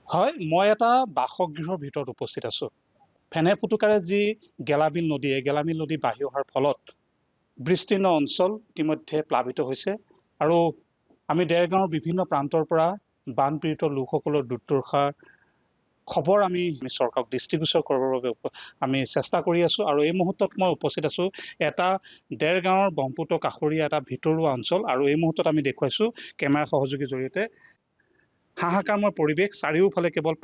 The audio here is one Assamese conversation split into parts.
হয়, মই এটা বাসগৃহৰ ভিতৰত উপস্থিত আছোঁ। ফেনে ফুটুকাৰে যি গেলাবিল নদী, এই গেলাবিল নদী বাঢ়ি অহাৰ ফলত বিস্তীৰ্ণ অঞ্চল ইতিমধ্যে প্লাবিত হৈছে আৰু আমি দেৰগাঁৱৰ বিভিন্ন প্ৰান্তৰ পৰা বানপীড়িত লোকসকলৰ দুৰ্দশাৰ খবৰ আমি চৰকাৰক দৃষ্টিগোচৰ কৰাৰ বাবে আমি চেষ্টা কৰি আছোঁ আৰু এই মুহূৰ্তত মই উপস্থিত আছোঁ এটা দেৰগাঁৱৰ ব্ৰহ্মপুত্ৰ কাষৰীয়া এটা ভিতৰুৱা অঞ্চল আৰু এই মুহূৰ্তত আমি দেখুৱাইছোঁ কেমেৰা সহযোগীৰ জৰিয়তে হাহাকাৰময় পৰিৱেশ, চাৰিওফালে কেৱল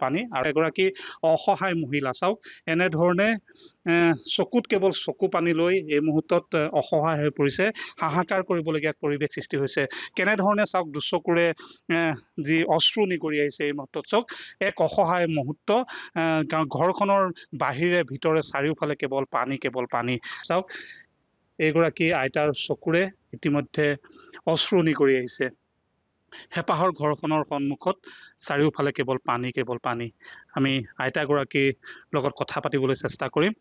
পানী আৰু এগৰাকী অসহায় মহিলা চাওক এনেধৰণে চকুত কেৱল চকু পানী লৈ এই মুহূৰ্তত অসহায় হৈ পৰিছে, হাহাকাৰ কৰিবলগীয়া পৰিৱেশ সৃষ্টি হৈছে। কেনেধৰণে চাওক দুচকুৰে যি অশ্ৰু নিগৰি আহিছে এই মুহূৰ্তত চাওক এক অসহায় মুহূৰ্ত, ঘৰখনৰ বাহিৰে ভিতৰে চাৰিওফালে কেৱল পানী চাওক এইগৰাকী আইতাৰ চকুৰে ইতিমধ্যে অশ্ৰু নিগৰি আহিছে। হেঁপাহৰ ঘৰখনৰ সন্মুখত চাৰিওফালে কেৱল পানী। আমি আইতাগৰাকীৰ লগত কথা পাতিবলৈ চেষ্টা কৰিম।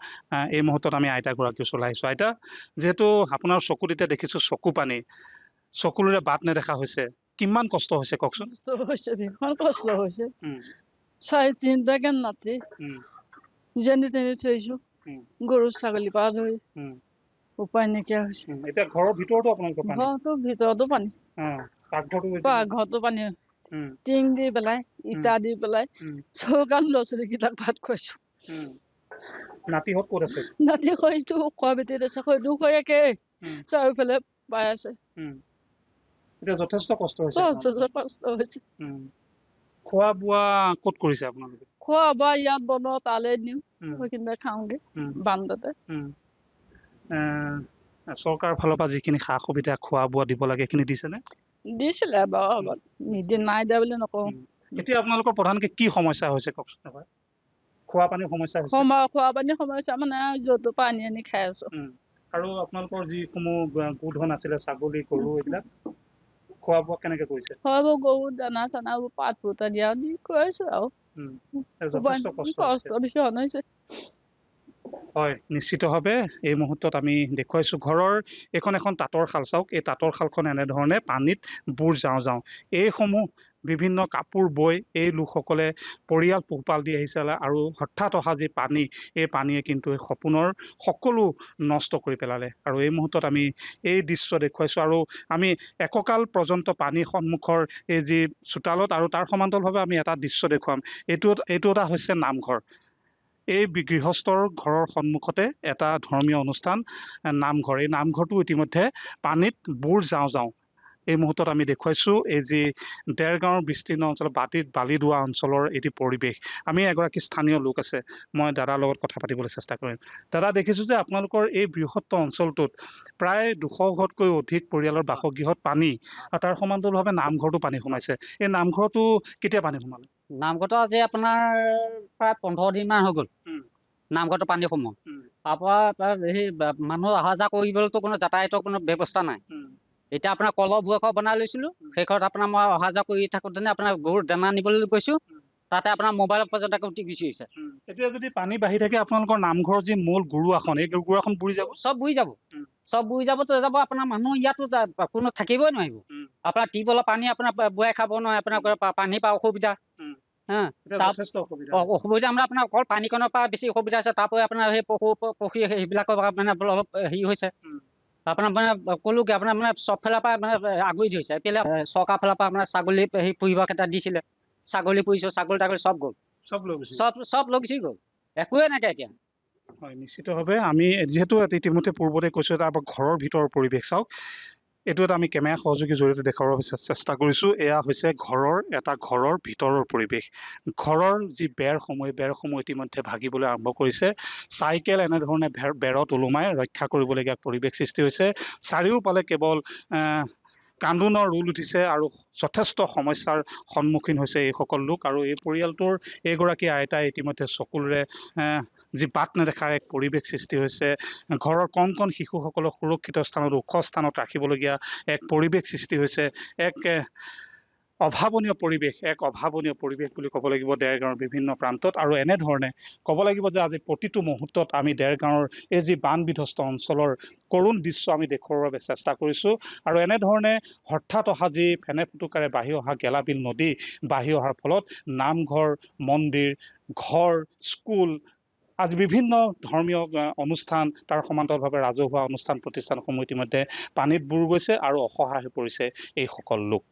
এই মুহূৰ্তত আমি আইতাগৰাকী ওচৰলৈ আহিছোঁ। আইতা, যিহেতু আপোনাৰ চকুত এতিয়া দেখিছোঁ চকু পানী, চকুৰে বাট নেদেখা হৈছে, কিমান কষ্ট হৈছে কওকচোন? কষ্ট হৈছে, ভীষণ কষ্ট হৈছে। উম, 4-3টাকৈ নাতি উম, যেনি তেনি থৈছোঁ, উম, গৰু ছাগলীৰ পৰা ধৰি উম, উপায় নাইকিয়া হৈছে। এতিয়া ঘৰৰ ভিতৰতো আপোনালোকৰ পানী? ঘৰটোৰ ভিতৰতো পানী, পাকঘৰটো পাকঘৰতো পানী, টিং দি পেলাই, ইটা দি পেলাই চৌকাত ল'ৰা ছোৱালীকেইটাক ভাত খুৱাইছোঁ। নাতিহঁত ক'ত আছে? নাতি খৰিটো খোৱা বেটিত আছে, খৰিটো খৰি একেই চাৰিওফালে পাই আছে। এতিয়া যথেষ্ট কষ্ট হৈছে। কষ্ট হৈছে। খোৱা বোৱা ক'ত কৰিছে আপোনালোকে? খোৱা বোৱা ইয়াত বনোৱা তালৈ নিওঁ, সেইখিনিতে খাওঁগে বান্দতে। চৰকাৰৰ ফালৰ পৰা যিখিনি সা সুবিধা খোৱা বোৱা দিব লাগে সেইখিনি দিছেনে? দিছিলে বাৰু আগত, নিজে নাই দিয়া বুলি নকওঁ। এতিয়া আপোনালোকৰ প্ৰধানকে কি সমস্যা হৈছে কওকচোন? খোৱা পানীৰ সমস্যা হৈছে? খোৱা পানীৰ সমস্যা মানে য'ত পানী আনি খাই আছো। আৰু আপোনালোকৰ যিসমূহ গোধন আছিলে, ছাগলী গৰু এইবিলাক খোৱা বোৱা কেনেকে কৰিছে? খোৱা বোৱা গৰু দানা চানাবোৰ পাত ফুটা দিয়া দি খুৱাইছো আৰু কষ্ট ভীষণ হৈছে। হয়, নিশ্চিতভাৱে এই মুহূৰ্তত আমি দেখুৱাইছোঁ ঘৰৰ এইখন এখন তাঁতৰ শাল চাওক, এই তাঁতৰ শালখন এনেধৰণে পানীত বুৰ যাওঁ। এইসমূহ বিভিন্ন কাপোৰ বৈ এই লোকসকলে পৰিয়াল পোহপাল দি আহিছে আৰু হঠাৎ অহা যি পানী, এই পানীয়ে কিন্তু এই সপোনৰ সকলো নষ্ট কৰি পেলালে আৰু এই মুহূৰ্তত আমি এই দৃশ্য দেখুৱাইছোঁ আৰু আমি এককাল পৰ্যন্ত পানীৰ সন্মুখৰ এই যি চোতালত আৰু তাৰ সমান্তৰালভাৱে আমি এটা দৃশ্য দেখুৱাম। এইটো এটা হৈছে নামঘৰ। এই গৃহস্থৰ ঘৰৰ সন্মুখতে এটা ধৰ্মীয় অনুষ্ঠান নামঘৰ। এই নামঘৰটো ইতিমধ্যে পানীত বুৰ যাওঁ। এই মুহূৰ্তত আমি দেখুৱাইছোঁ এই যি দেৰগাঁৱৰ বিস্তীৰ্ণ অঞ্চল বালিদোৱা অঞ্চলৰ এটি পৰিৱেশ। আমি এগৰাকী স্থানীয় লোক আছে, মই দাদাৰ লগত কথা পাতিবলৈ চেষ্টা কৰিম। দাদা, দেখিছোঁ যে আপোনালোকৰ এই বৃহত্ত অঞ্চলটোত প্ৰায় 200 ঘৰতকৈ অধিক পৰিয়ালৰ বাসগৃহত পানী আৰু তাৰ সমান্তৰালভাৱে নামঘৰটো পানী সোমাইছে। এই নামঘৰটো কেতিয়া পানী সোমালে? নামঘৰটো আজি আপোনাৰ প্ৰায় 15 দিনমান হৈ গ'ল নামঘৰটো পানী সোমোৱা। তাৰপৰা সেই মানুহ অহা যোৱা কৰিবলৈতো কোনো যাতায়াতৰ কোনো ব্যৱস্থা নাই। এতিয়া আপোনাৰ কলৰ ভুৱা বনাই লৈছিলোঁ, সেই ঘৰত আপোনাৰ মই অহা যোৱা কৰি থাকোঁতে আপোনাৰ গৰুৰ দানা নিবলৈ গৈছোঁ, তাতে আপোনাৰ মোবাইলৰ পৰ্যন্ত উঠি গুচি গৈছে। এতিয়া যদি পানী বাঢ়ি থাকে আপোনালোকৰ নামঘৰৰ যি মূল গুৰু আসন, এই গুৰু আসন বুৰি যাব? চব বুৰি যাব, আপোনাৰ মানুহ ইয়াতো কোনো থাকিবই নোৱাৰিব। আপোনাৰ টিউবৱেলৰ পানী আপোনাৰ বোৱাই খাব নোৱাৰে, আপোনাৰ পানী পৰা অসুবিধা। অসুবিধা মানে আপোনাৰ অকল পানীকণৰ পৰা বেছি অসুবিধা আছে, তাৰপৰা আপোনাৰ সেই পক্ষী সেইবিলাকৰ মানে অলপ হেৰি হৈছে। আপোনাৰ মানে ক'লোকে আপোনাৰ মানে চব ফালৰ পৰা মানে আগুৰি ধৰিছে। এইফালে চৰকাৰৰ ফালৰ পৰা আপোনাৰ ছাগলী হেৰি পুহিবৰ ক্ষেত্ৰত দিছিলে, ছাগলী পুহিছোঁ, ছাগলী তাগলী চব গ'ল, চব লৈ গুচি গ'ল, একোৱে নাইকিয়া এতিয়া। হয়, নিশ্চিতভাৱে আমি যিহেতু ইতিমধ্যে পূৰ্বতে কৈছোঁ, এটা ঘৰৰ ভিতৰৰ পৰিৱেশ চাওক। এইটো এটা আমি কেমেৰা সহযোগীৰ জৰিয়তে দেখুৱাব চেষ্টা কৰিছোঁ। এয়া হৈছে ঘৰৰ ভিতৰৰ পৰিৱেশ। ঘৰৰ যি বেৰসমূহ ইতিমধ্যে ভাগিবলৈ আৰম্ভ কৰিছে। চাইকেল এনেধৰণে বেৰত ওলোমাই ৰক্ষা কৰিবলগীয়া পৰিৱেশ সৃষ্টি হৈছে। চাৰিওফালে কেৱল কান্দোনৰ ৰোল উঠিছে আৰু যথেষ্ট সমস্যাৰ সন্মুখীন হৈছে এইসকল লোক আৰু এই পৰিয়ালটোৰ এইগৰাকী আইতাই ইতিমধ্যে চকুৰে যি বাট নেদেখাৰ এক পৰিৱেশ সৃষ্টি হৈছে। ঘৰৰ কণ শিশুসকলক সুৰক্ষিত স্থানত, ওখ স্থানত ৰাখিবলগীয়া এক পৰিৱেশ সৃষ্টি হৈছে। এক অভাৱনীয় পৰিৱেশ, এক অভাৱনীয় পৰিৱেশ বুলি ক'ব লাগিব দেৰগাঁৱৰ বিভিন্ন প্ৰান্তত। আৰু এনেধৰণে ক'ব লাগিব যে আজি প্ৰতিটো মুহূৰ্তত আমি দেৰগাঁৱৰ এই যি বান বিধ্বস্ত অঞ্চলৰ কৰুণ দৃশ্য আমি দেখুৱাৰ বাবে চেষ্টা কৰিছোঁ। আৰু এনেধৰণে হঠাৎ অহা যি ফেনে ফুটুকাৰে বাঢ়ি অহা গেলাবিল নদী বাঢ়ি অহাৰ ফলত নামঘৰ, মন্দিৰ, ঘৰ, স্কুল, আজি বিভিন্ন ধৰ্মীয় অনুষ্ঠান, তাৰ সমান্তৰালভাৱে ৰাজহুৱা অনুষ্ঠান প্ৰতিষ্ঠানসমূহ ইতিমধ্যে পানীত বুৰ গৈছে আৰু অসহায় হৈ পৰিছে এইসকল লোক।